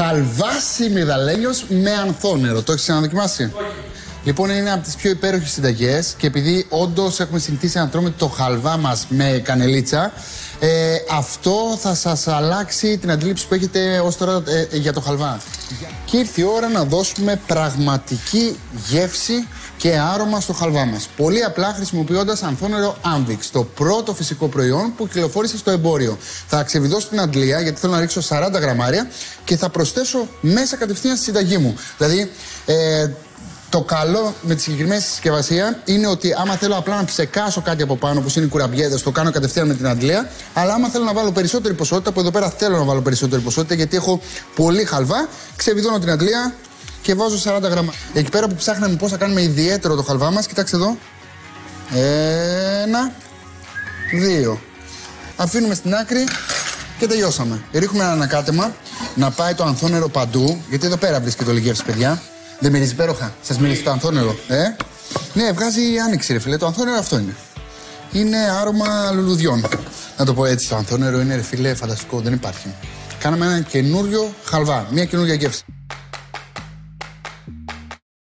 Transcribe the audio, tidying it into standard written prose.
Χαλβάς ημιδαλένιος με ανθόνερο. Το έχεις ξαναδοκιμάσει? Όχι. Λοιπόν, είναι από τις πιο υπέροχες συνταγές και επειδή όντως έχουμε συνηθίσει να τρώμε το χαλβά μας με κανελίτσα, αυτό θα σας αλλάξει την αντίληψη που έχετε ως τώρα για το χαλβά. Και ήρθε η ώρα να δώσουμε πραγματική γεύση και άρωμα στο χαλβά μας. Πολύ απλά χρησιμοποιώντας ανθόνερο Amvix, το πρώτο φυσικό προϊόν που κυκλοφόρησε στο εμπόριο. Θα ξεβιδώσω την αντλία γιατί θέλω να ρίξω 40 γραμμάρια και θα προσθέσω μέσα κατευθείαν στη συνταγή μου. Δηλαδή, το καλό με τη συγκεκριμένη συσκευασία είναι ότι άμα θέλω απλά να ψεκάσω κάτι από πάνω, όπως είναι οι κουραμπιέδες, το κάνω κατευθείαν με την αντλία. Αλλά άμα θέλω να βάλω περισσότερη ποσότητα, που εδώ πέρα θέλω να βάλω περισσότερη ποσότητα γιατί έχω πολύ χαλβά, ξεβιδώνω την αντλία και βάζω 40 γραμμάρια. Εκεί πέρα που ψάχναμε πώς θα κάνουμε ιδιαίτερο το χαλβά μας, κοιτάξτε εδώ. 1, 2. Αφήνουμε στην άκρη και τελειώσαμε. Ρίχνουμε ένα ανακάτεμα να πάει το ανθόνερο παντού, γιατί εδώ πέρα βρίσκεται όλη η γεύση, παιδιά. Δεν μυρίζει υπέροχα? Σας μυρίζει το ανθόνερο, Ναι, βγάζει άνοιξη, ρε φίλε. Το ανθόνερο αυτό είναι. Είναι άρωμα λουλουδιών. Να το πω έτσι. Το ανθόνερο είναι, ρε φίλε, φανταστικό. Δεν υπάρχει. Κάναμε ένα καινούριο χαλβά. Μια καινούργια γεύση.